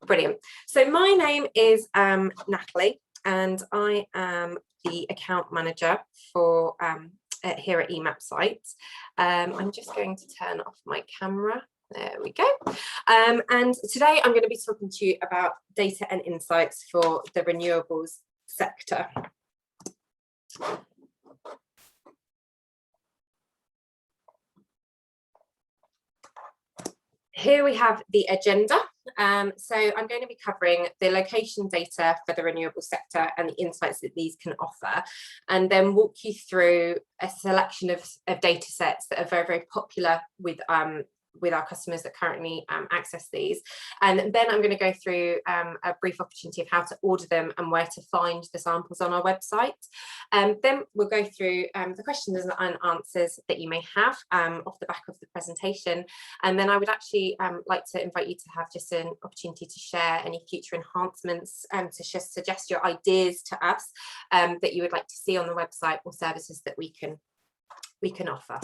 Brilliant. So my name is Natalie, and I am the account manager for here at EMAP Sites. I'm just going to turn off my camera. There we go. And today I'm going to be talking to you about data and insights for the renewables sector. Here we have the agenda. So I'm going to be covering the location data for the renewable sector and the insights that these can offer, and then walk you through a selection of data sets that are very, very popular with our customers that currently access these. And then I'm going to go through a brief opportunity of how to order them and where to find the samples on our website. Then we'll go through the questions and answers that you may have off the back of the presentation. And then I would actually like to invite you to have just an opportunity to share any future enhancements and to just suggest your ideas to us that you would like to see on the website or services that we can offer.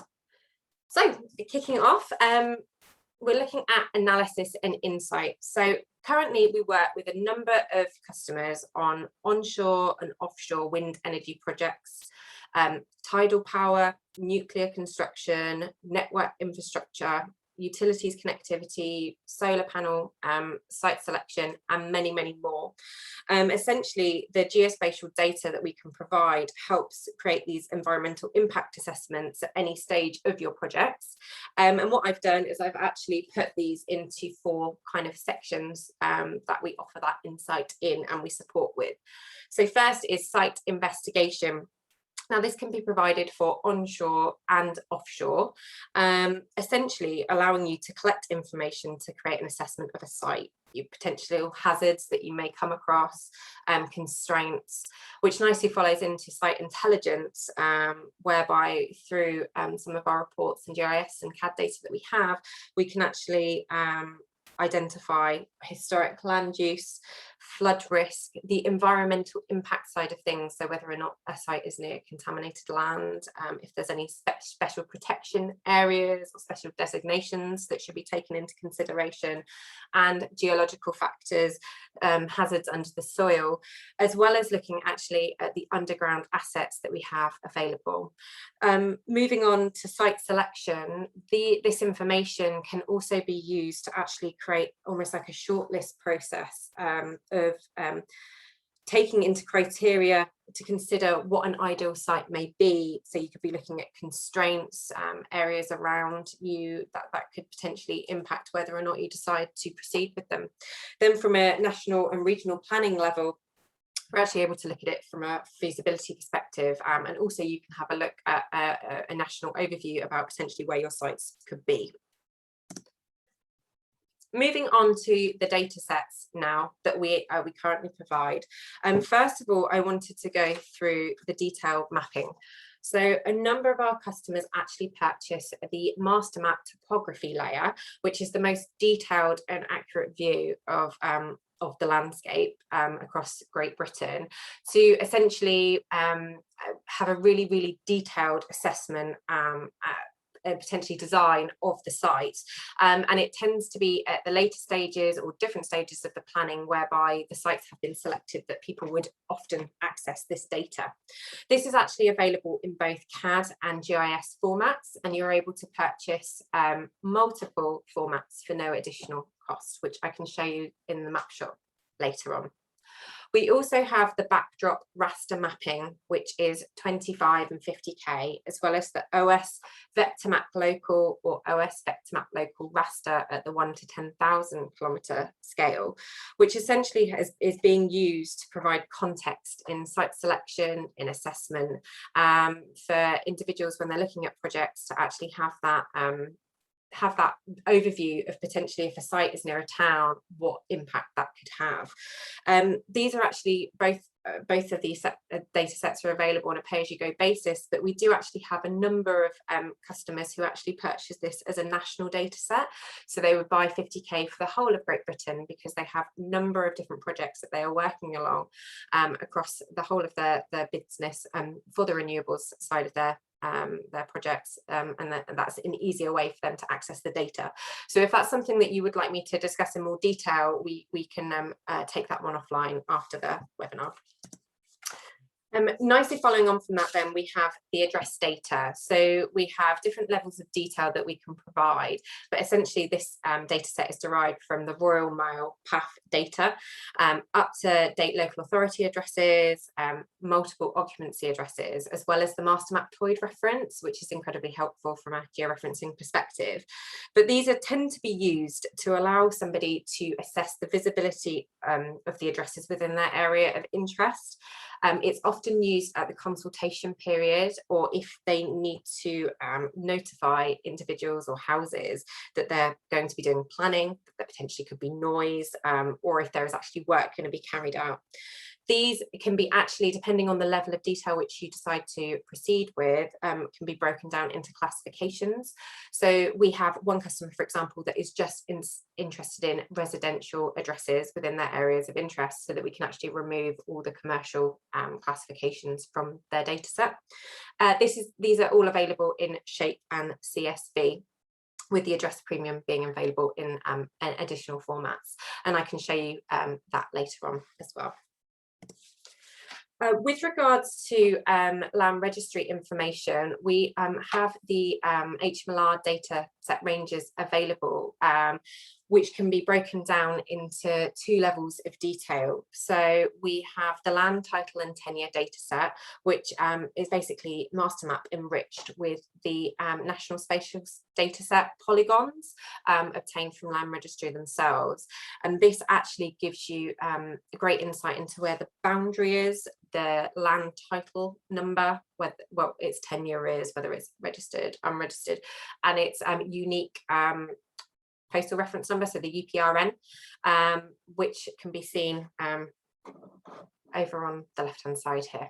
So kicking off, we're looking at analysis and insight. So currently we work with a number of customers on onshore and offshore wind energy projects, tidal power, nuclear construction, network infrastructure, utilities connectivity, solar panel, site selection, and many, many more. Essentially, the geospatial data that we can provide helps create these environmental impact assessments at any stage of your projects. And what I've done is I've actually put these into 4 kind of sections that we offer that insight in and we support with. So first is site investigation. Now, this can be provided for onshore and offshore, essentially allowing you to collect information to create an assessment of a site, your potential hazards that you may come across, constraints, which nicely follows into site intelligence, whereby through some of our reports and GIS and CAD data that we have, we can actually identify historic land use, flood risk, the environmental impact side of things, so whether or not a site is near contaminated land, if there's any special protection areas or special designations that should be taken into consideration, and geological factors, hazards under the soil, as well as looking actually at the underground assets that we have available. Moving on to site selection, this information can also be used to actually create almost like a shortlist process of taking into criteria to consider what an ideal site may be. So you could be looking at constraints, areas around you that could potentially impact whether or not you decide to proceed with them. Then from a national and regional planning level, we're actually able to look at it from a feasibility perspective, and also you can have a look at a national overview about potentially where your sites could be. Moving on to the data sets now that we currently provide. First of all, I wanted to go through the detailed mapping. So a number of our customers actually purchase the master map topography layer, which is the most detailed and accurate view of the landscape across Great Britain, to essentially have a really, really detailed assessment potentially design of the site, and it tends to be at the later stages or different stages of the planning whereby the sites have been selected that people would often access this data. This is actually available in both CAD and GIS formats, and you're able to purchase multiple formats for no additional cost, which I can show you in the map shop later on. We also have the backdrop raster mapping, which is 25 and 50k, as well as the OS Vector Map Local or OS Vector Map Local raster at the 1 to 10,000 kilometre scale, which essentially is being used to provide context in site selection, in assessment, for individuals when they're looking at projects to actually have that overview of potentially if a site is near a town, what impact that could have. These are actually both of these data sets are available on a pay-as-you-go basis, but we do actually have a number of customers who actually purchase this as a national data set. So they would buy 50k for the whole of Great Britain because they have a number of different projects that they are working along across the whole of their business for the renewables side of their their projects, and that's an easier way for them to access the data. So if that's something that you would like me to discuss in more detail, we can take that one offline after the webinar. Nicely following on from that, then we have the address data. So we have different levels of detail that we can provide, but essentially this data set is derived from the Royal Mail PAF data, up to date local authority addresses, multiple occupancy addresses, as well as the master maptoid reference, which is incredibly helpful from a georeferencing perspective. But these tend to be used to allow somebody to assess the visibility of the addresses within their area of interest. It's often used at the consultation period, or if they need to notify individuals or houses that they're going to be doing planning, that potentially could be noise, or if there is actually work going to be carried out. These can be actually, depending on the level of detail which you decide to proceed with, can be broken down into classifications. So we have one customer, for example, that is just interested in residential addresses within their areas of interest, so that we can actually remove all the commercial classifications from their data set. These are all available in shape and CSV, with the address premium being available in additional formats. And I can show you that later on as well. With regards to land registry information, we have the HMLR data set ranges available, which can be broken down into two levels of detail. So we have the land title and tenure data set, which is basically master map enriched with the national spatial data set polygons obtained from Land Registry themselves. And this actually gives you a great insight into where the boundary is, the land title number, whether its tenure is, whether it's registered, unregistered, and its unique postal reference number, so the UPRN, which can be seen over on the left hand side here.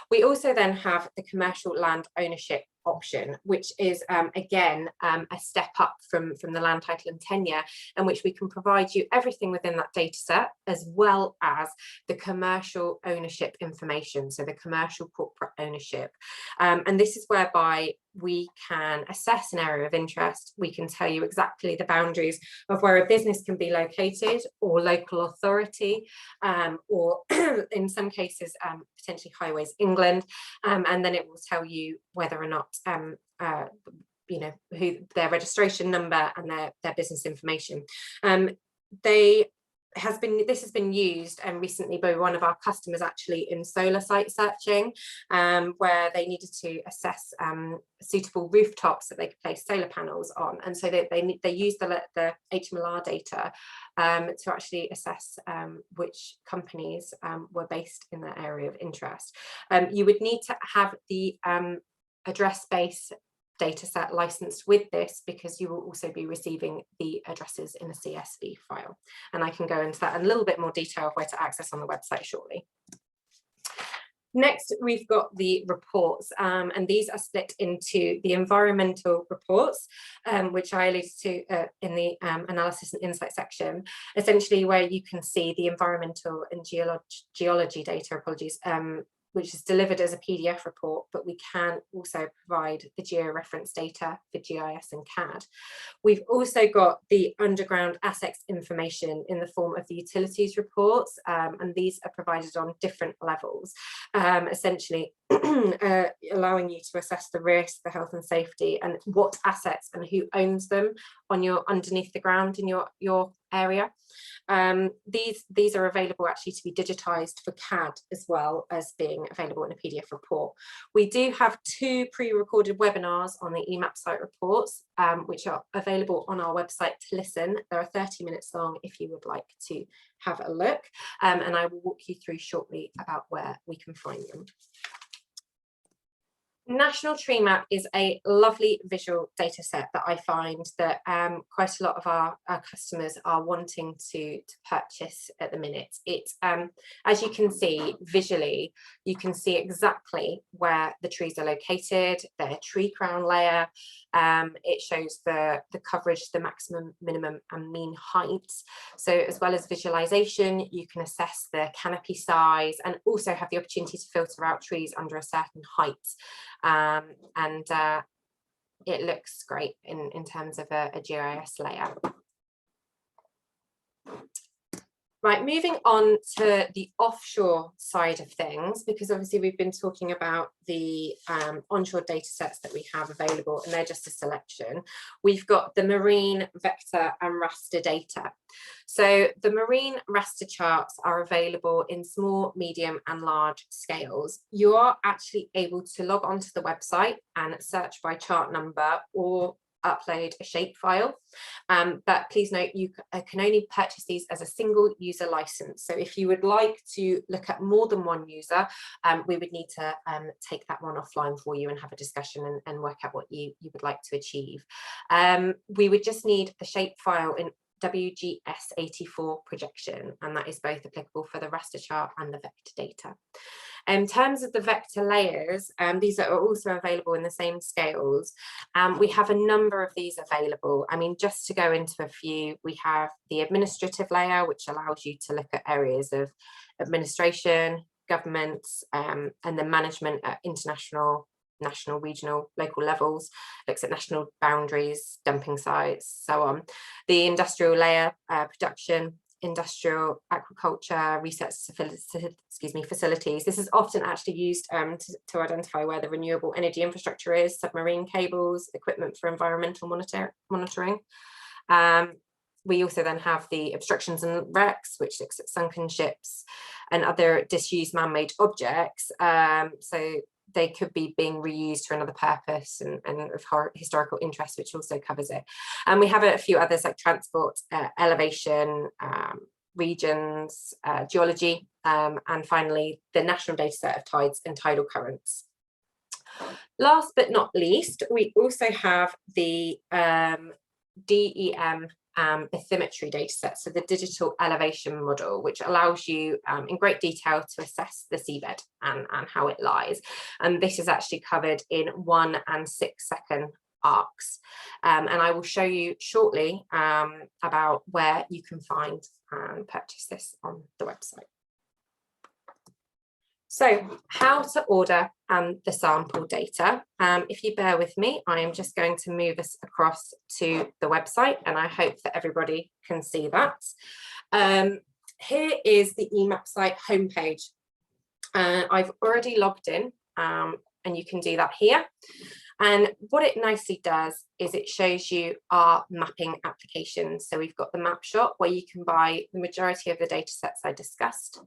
We also then have the commercial land ownership option, which is again a step up from the land title and tenure, in which we can provide you everything within that data set, as well as the commercial ownership information, so the commercial corporate ownership. And this is whereby we can assess an area of interest. We can tell you exactly the boundaries of where a business can be located, or local authority, or in some cases potentially Highways England, and then it will tell you whether or not you know, who their registration number and their business information. This has been used recently by one of our customers, actually, in solar site searching, where they needed to assess suitable rooftops that they could place solar panels on, and so they used the HMLR data to actually assess which companies were based in their area of interest. You would need to have the address-based data set licensed with this, because you will also be receiving the addresses in a CSV file, and I can go into that in a little bit more detail of where to access on the website shortly. Next, we've got the reports, and these are split into the environmental reports, which I alluded to in the analysis and insight section, essentially where you can see the environmental and geology data, which is delivered as a PDF report, but we can also provide the georeference data for GIS and CAD. We've also got the underground assets information in the form of the utilities reports, and these are provided on different levels, essentially allowing you to assess the risk, the health and safety, and what assets and who owns them on underneath the ground in your area. These are available actually to be digitized for CAD, as well as being available in a PDF report. We do have 2 pre-recorded webinars on the EMAP site reports, which are available on our website to listen. They are 30 minutes long if you would like to have a look, and I will walk you through shortly about where we can find them. National Tree Map is a lovely visual data set that I find that quite a lot of our customers are wanting to purchase at the minute. It's as you can see visually, you can see exactly where the trees are located, their tree crown layer. It shows the coverage, the maximum, minimum and mean heights. So as well as visualization, you can assess the canopy size and also have the opportunity to filter out trees under a certain height. and it looks great in terms of a GIS layer. Right, moving on to the offshore side of things, because obviously we've been talking about the onshore data sets that we have available, and they're just a selection. We've got the marine, vector and raster data. So the marine raster charts are available in small, medium and large scales. You are actually able to log onto the website and search by chart number or upload a shapefile, but please note you can only purchase these as a single user license. So if you would like to look at more than one user, we would need to take that one offline for you and have a discussion and work out what you would like to achieve. We would just need the shapefile in WGS84 projection, and that is both applicable for the raster chart and the vector data. In terms of the vector layers, these are also available in the same scales. We have a number of these available. I mean, just to go into a few, we have the administrative layer, which allows you to look at areas of administration, government, and the management at international, national, regional, local levels, looks at national boundaries, dumping sites, so on. The industrial layer, production, industrial, aquaculture, research facilities. This is often actually used to identify where the renewable energy infrastructure is, submarine cables, equipment for environmental monitoring. We also then have the obstructions and wrecks, which looks at sunken ships and other disused man-made objects. So they could be being reused for another purpose and of historical interest, which also covers it. And we have a few others like transport, elevation, regions, geology, and finally the national data set of tides and tidal currents. Last but not least, we also have the DEM bathymetry data set, so the digital elevation model, which allows you in great detail to assess the seabed and how it lies. And this is actually covered in 1 and 6 second arcs. And I will show you shortly about where you can find and purchase this on the website. So how to order the sample data. If you bear with me, I am just going to move us across to the website, and I hope that everybody can see that. Here is the EMAP site homepage. I've already logged in, and you can do that here. And what it nicely does is it shows you our mapping applications. So we've got the map shop where you can buy the majority of the data sets I discussed,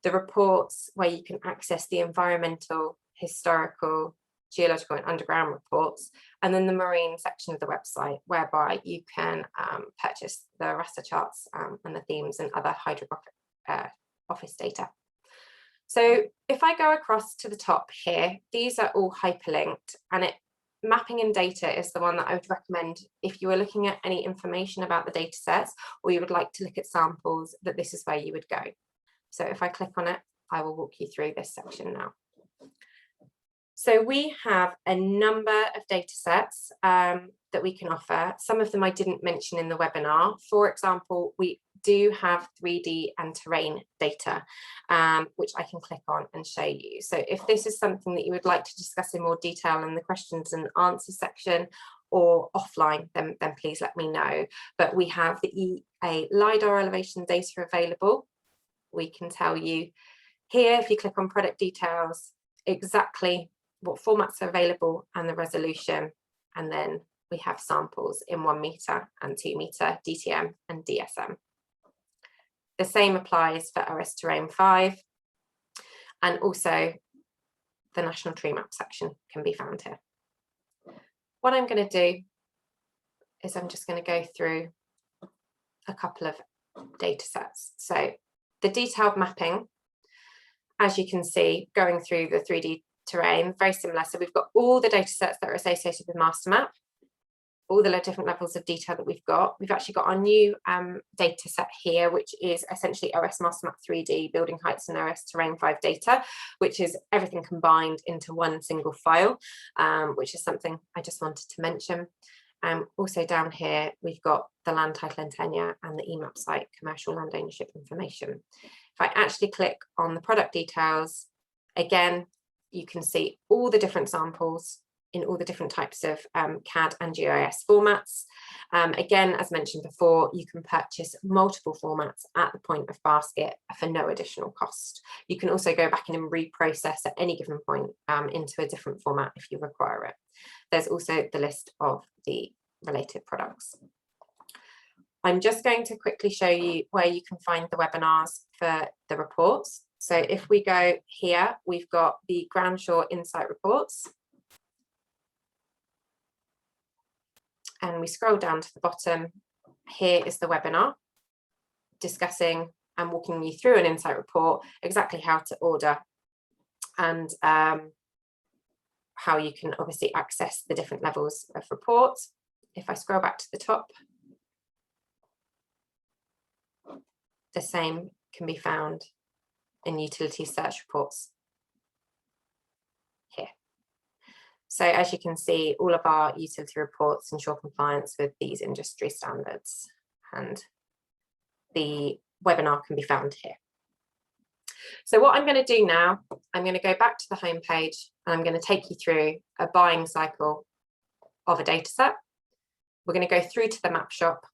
the reports where you can access the environmental, historical, geological and underground reports, and then the marine section of the website whereby you can purchase the raster charts and the themes and other hydrographic office data. So if I go across to the top here, these are all hyperlinked, and mapping and data is the one that I would recommend if you were looking at any information about the data sets or you would like to look at samples, that this is where you would go. So if I click on it, I will walk you through this section now. So we have a number of data sets that we can offer. Some of them I didn't mention in the webinar. For example, we do have 3D and terrain data, which I can click on and show you. So if this is something that you would like to discuss in more detail in the questions and answers section or offline, then please let me know. But we have the EA LiDAR elevation data available. We can tell you here, if you click on product details, exactly what formats are available and the resolution. And then we have samples in 1 meter and 2 meter DTM and DSM. The same applies for OS Terrain 5. And also the National Tree Map section can be found here. What I'm going to do is I'm just going to go through a couple of data sets. So the detailed mapping, as you can see, going through the 3D terrain, very similar. So we've got all the data sets that are associated with master map, all the different levels of detail that we've got. We've actually got our new data set here, which is essentially OS Master Map 3D, Building Heights and OS Terrain 5 data, which is everything combined into one single file, which is something I just wanted to mention. Also down here, we've got the land title and tenure and the EMAP site commercial land ownership information. If I actually click on the product details, again, you can see all the different samples in all the different types of CAD and GIS formats. Again, as mentioned before, you can purchase multiple formats at the point of basket for no additional cost. You can also go back in and reprocess at any given point into a different format if you require it. There's also the list of the related products. I'm just going to quickly show you where you can find the webinars for the reports. So if we go here, we've got the Grand Shore Insight reports. And we scroll down to the bottom. Here is the webinar discussing and walking you through an insight report, exactly how to order and how you can obviously access the different levels of reports. If I scroll back to the top, the same can be found in utility search reports here. So as you can see, all of our utility reports ensure compliance with these industry standards, and the webinar can be found here. So what I'm going to do now, I'm going to go back to the home page and I'm going to take you through a buying cycle of a data set. We're going to go through to the map shop.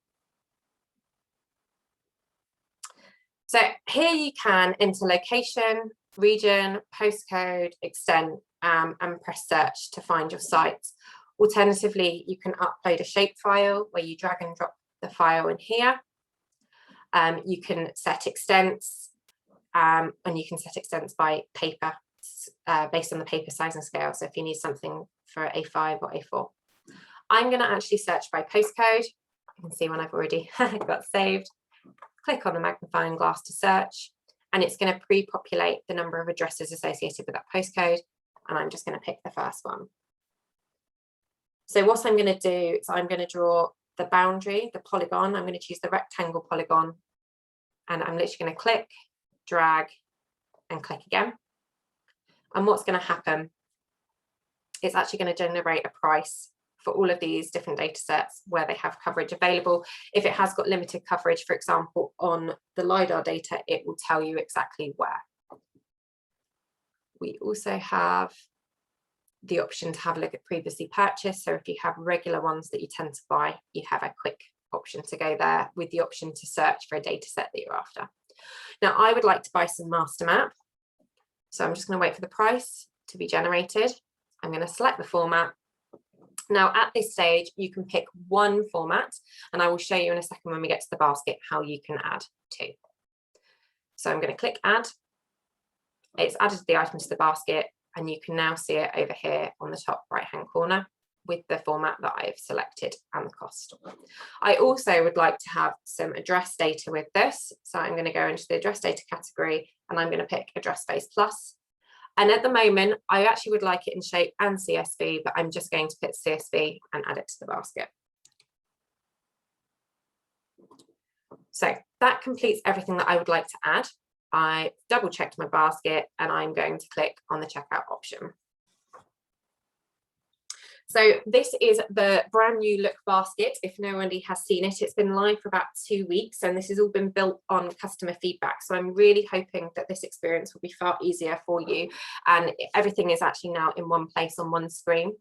So here you can enter location, region, postcode, extent, and press search to find your site. Alternatively, you can upload a shapefile where you drag and drop the file in here. You can set extents, and you can set extents by paper, based on the paper size and scale. So if you need something for A5 or A4. I'm going to actually search by postcode. You can see when I've already got saved. Click on the magnifying glass to search, and it's going to pre-populate the number of addresses associated with that postcode. And I'm just going to pick the first one. So what I'm going to do is I'm going to draw the boundary, the polygon. I'm going to choose the rectangle polygon, and I'm literally going to click, drag, and click again. And what's going to happen, it's actually going to generate a price for all of these different data sets where they have coverage available. If it has got limited coverage, for example, on the LiDAR data, it will tell you exactly where. We also have the option to have a look at previously purchased. So if you have regular ones that you tend to buy, you have a quick option to go there with the option to search for a data set that you're after. Now, I would like to buy some master map. So I'm just going to wait for the price to be generated. I'm going to select the format. Now, at this stage, you can pick one format, and I will show you in a second when we get to the basket how you can add two. So I'm going to click add. It's added the item to the basket, and you can now see it over here on the top right-hand corner with the format that I've selected and the cost. I also would like to have some address data with this. So I'm going to go into the address data category, and I'm going to pick address space plus. And at the moment, I actually would like it in shape and CSV, but I'm just going to put CSV and add it to the basket. So that completes everything that I would like to add. I double checked my basket, and I'm going to click on the checkout option. So this is the brand new look basket. If nobody has seen it, it's been live for about 2 weeks, and this has all been built on customer feedback. So I'm really hoping that this experience will be far easier for you, and everything is actually now in one place on one screen.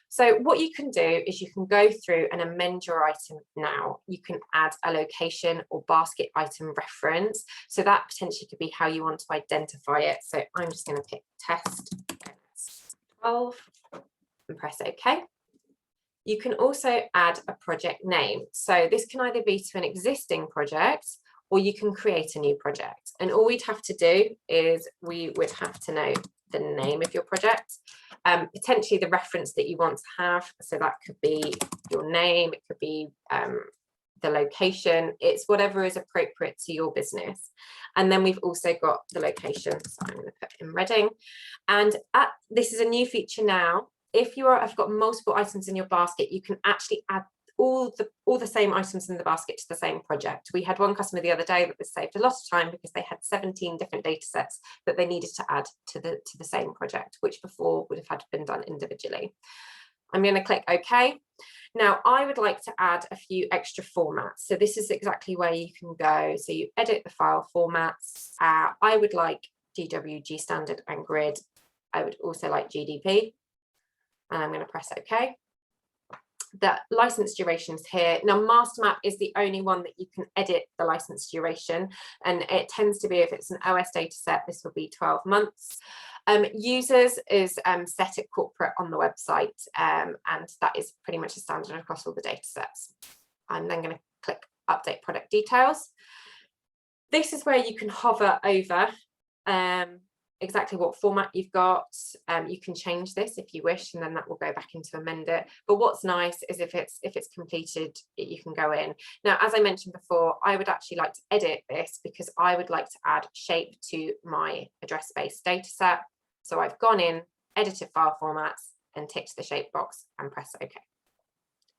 So what you can do is you can go through and amend your item now. You can add a location or basket item reference. So that potentially could be how you want to identify it. So I'm just going to pick test 12 and press OK. You can also add a project name. So this can either be to an existing project, or you can create a new project. And all we'd have to do is we would have to know the name of your project, potentially the reference that you want to have. So that could be your name, it could be the location, it's whatever is appropriate to your business. And then we've also got the location. So I'm going to put in Reading. And this is a new feature now. If you have got multiple items in your basket, you can actually add all the same items in the basket to the same project. We had one customer the other day that was saved a lot of time because they had 17 different data sets that they needed to add to the same project, which before would have had been done individually. I'm going to click OK. Now I would like to add a few extra formats. So this is exactly where you can go. So you edit the file formats. I would like DWG standard and grid. I would also like GDP, and I'm going to press OK. The license durations here. Now, master map is the only one that you can edit the license duration, and it tends to be, if it's an OS data set, this will be 12 months. Users is set at corporate on the website, and that is pretty much a standard across all the data sets. I'm then going to click update product details. This is where you can hover over exactly what format you've got. You can change this if you wish, and then that will go back into amend it. But what's nice is if it's completed, you can go in. Now, as I mentioned before, I would actually like to edit this because I would like to add shape to my address-based data set. So I've gone in, edited file formats, and ticked the shape box and press OK.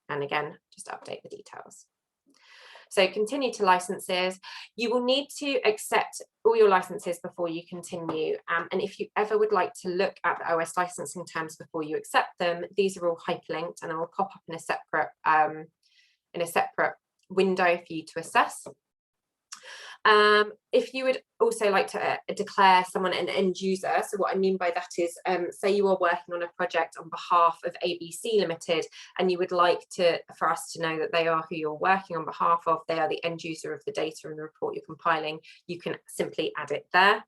And again, just update the details. So continue to licenses. You will need to accept all your licenses before you continue. And if you ever would like to look at the OS licensing terms before you accept them, these are all hyperlinked and they will pop up in a separate window for you to assess. If you would also like to declare someone an end user, so what I mean by that is, say you are working on a project on behalf of ABC Limited, and you would like for us to know that they are who you're working on behalf of, they are the end user of the data and the report you're compiling, you can simply add it there.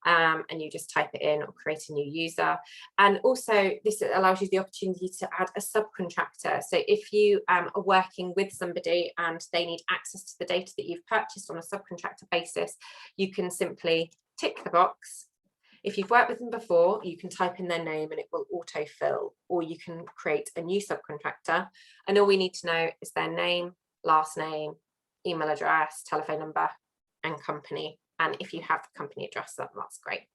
And you just type it in or create a new user. And also this allows you the opportunity to add a subcontractor. So if you are working with somebody and they need access to the data that you've purchased on a subcontractor basis, you can simply tick the box. If you've worked with them before, you can type in their name and it will autofill, or you can create a new subcontractor. And all we need to know is their name, last name, email address, telephone number, and company. And if you have the company address, that's great.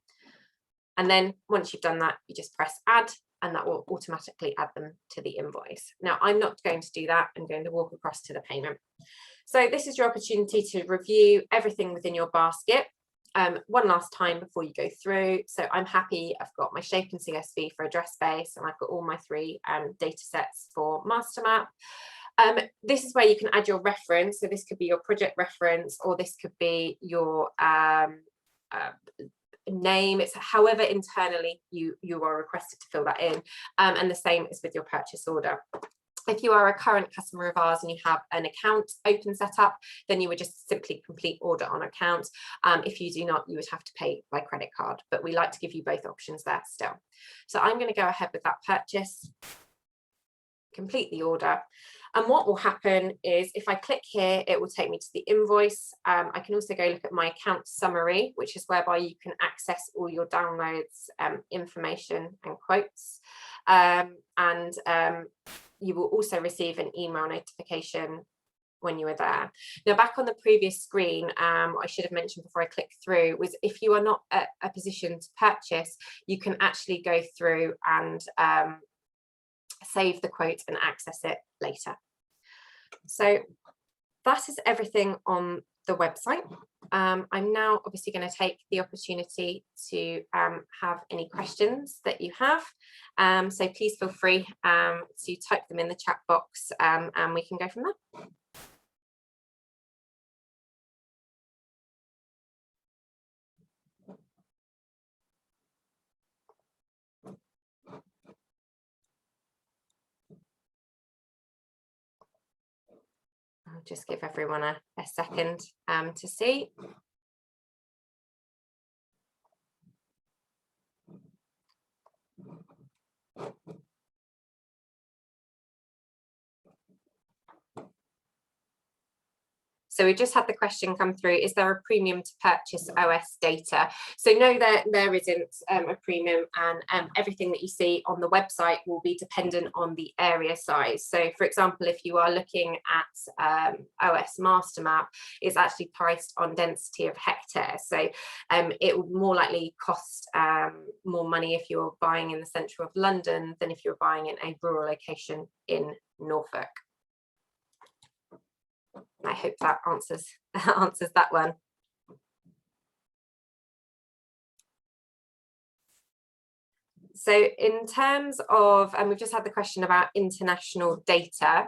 And then once you've done that, you just press add, and that will automatically add them to the invoice. Now, I'm not going to do that. I'm going to walk across to the payment. So this is your opportunity to review everything within your basket one last time before you go through. So I'm happy. I've got my shape and CSV for address space, and I've got all my 3 data sets for master map. This is where you can add your reference. So this could be your project reference, or this could be your name. It's however internally you are requested to fill that in. And the same is with your purchase order. If you are a current customer of ours and you have an account open set up, then you would just simply complete order on account. If you do not, you would have to pay by credit card, but we like to give you both options there still. So I'm going to go ahead with that purchase, complete the order. And what will happen is if I click here, it will take me to the invoice. I can also go look at my account summary, which is whereby you can access all your downloads, information and quotes. You will also receive an email notification when you are there. Now, back on the previous screen, I should have mentioned before I click through, was if you are not at a position to purchase, you can actually go through and save the quote and access it later. So that is everything on the website. I'm now obviously going to take the opportunity to have any questions that you have. So please feel free to type them in the chat box, and we can go from there. I'll just give everyone a second to see. So we just had the question come through, is there a premium to purchase OS data? So no, there isn't a premium, and everything that you see on the website will be dependent on the area size. So for example, if you are looking at OS master map, it's actually priced on density of hectare. So it would more likely cost more money if you're buying in the centre of London than if you're buying in a rural location in Norfolk. I hope that answers that one. So in terms of, and we've just had the question about international data.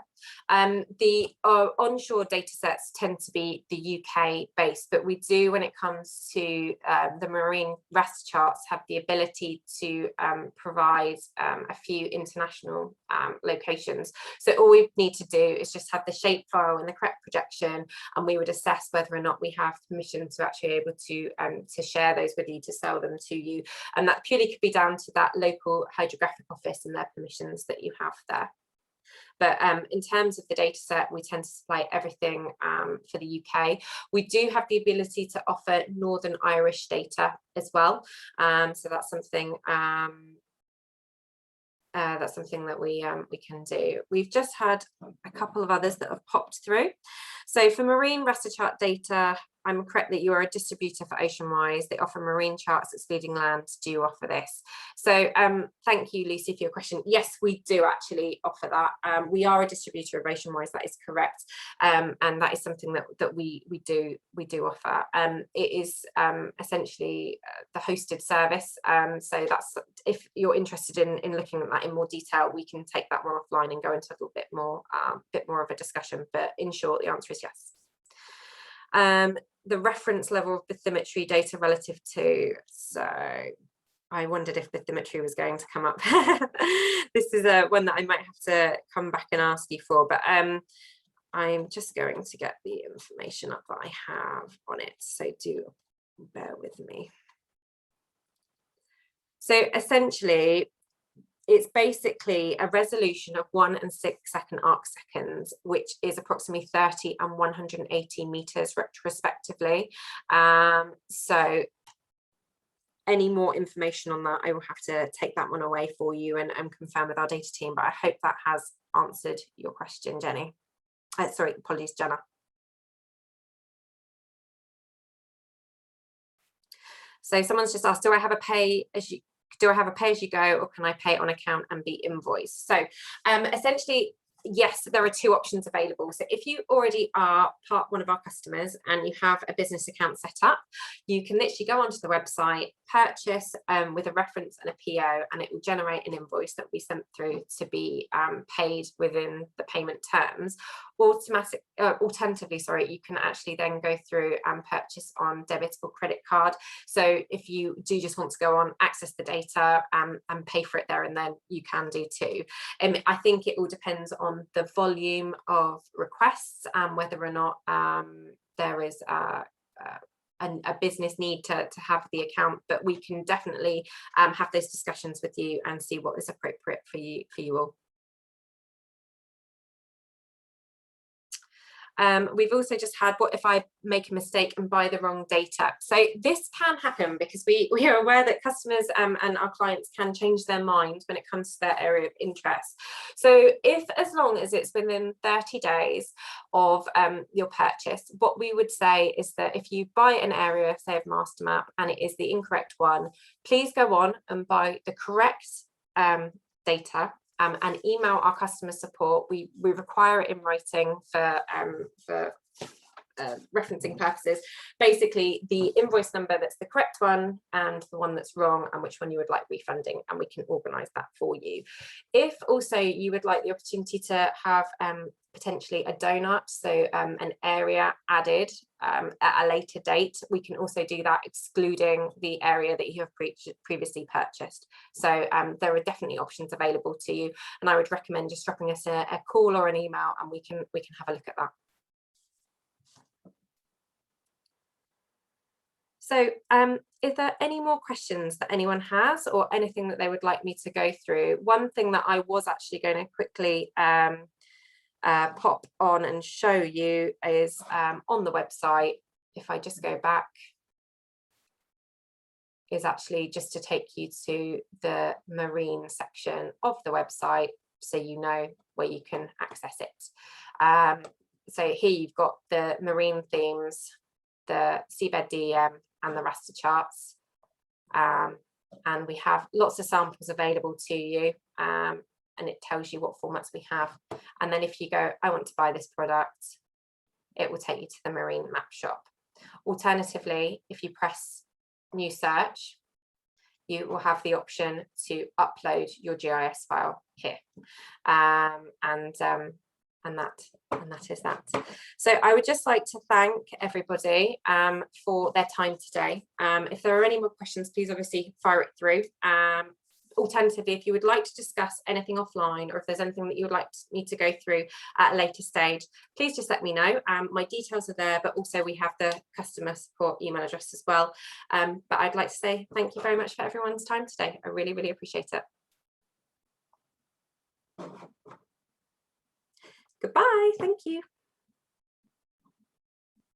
The onshore data sets tend to be the UK based, but we do, when it comes to the marine REST charts, have the ability to provide a few international locations. So all we need to do is just have the shapefile and the correct projection, and we would assess whether or not we have permission to actually able to share those with you, to sell them to you. And that purely could be down to that local hydrographic office and their permissions that you have there. But in terms of the data set, we tend to supply everything for the UK. We do have the ability to offer Northern Irish data as well. So that's something that we can do. We've just had a couple of others that have popped through. So for marine raster chart data, I'm correct that you are a distributor for Oceanwise. They offer marine charts excluding land. Do you offer this? So thank you, Lucy, for your question. Yes, we do actually offer that. We are a distributor of Oceanwise, that is correct. And that is something that we do offer. It is essentially the hosted service. So that's, if you're interested in looking at that in more detail, we can take that one offline and go into a little bit more of a discussion. But in short, the answer is yes. The reference level of bathymetry data relative to, so I wondered if bathymetry was going to come up. This is one that I might have to come back and ask you for, but I'm just going to get the information up that I have on it, so do bear with me. So essentially, it's basically a resolution of 1 and 6 second arc seconds, which is approximately 30 and 180 meters respectively. So any more information on that, I will have to take that one away for you and confirm with our data team, but I hope that has answered your question, Jenny. Sorry, apologies, Jenna. So someone's just asked, do I have a pay as you go, or can I pay on account and be invoiced? So essentially, yes, there are two options available. So if you already are one of our customers and you have a business account set up, you can literally go onto the website, purchase with a reference and a PO, and it will generate an invoice that we sent through to be paid within the payment terms. Alternatively, sorry, you can actually then go through and purchase on debit or credit card. So if you do just want to go on, access the data and pay for it there and then, you can do too. I think it all depends on the volume of requests and whether or not there is a business need to have the account, but we can definitely have those discussions with you and see what is appropriate for you all. We've also just had, what if I make a mistake and buy the wrong data? So this can happen because we are aware that customers and our clients can change their mind when it comes to their area of interest. So as long as it's within 30 days of your purchase, what we would say is that if you buy an area, say of master map, and it is the incorrect one, please go on and buy the correct data. And email our customer support. We require it in writing for referencing purposes. Basically, the invoice number that's the correct one and the one that's wrong, and which one you would like refunding, and we can organise that for you. If also you would like the opportunity to have potentially a donut, so an area added at a later date, we can also do that excluding the area that you have previously purchased. So there are definitely options available to you, and I would recommend just dropping us a call or an email, and we can have a look at that. So is there any more questions that anyone has, or anything that they would like me to go through? One thing that I was actually going to quickly pop on and show you is on the website, if I just go back, is actually just to take you to the marine section of the website, so you know where you can access it. So here you've got the marine themes, the seabed DEM, and the raster charts, and we have lots of samples available to you, and it tells you what formats we have. And then if you go, I want to buy this product, it will take you to the marine map shop. Alternatively, if you press new search, you will have the option to upload your GIS file here, and that is that. So I would just like to thank everybody for their time today. If there are any more questions, please obviously fire it through. Alternatively, if you would like to discuss anything offline, or if there's anything that you would like me to go through at a later stage, please just let me know. My details are there, but also we have the customer support email address as well. But I'd like to say thank you very much for everyone's time today. I really, really appreciate it. Goodbye. Thank you.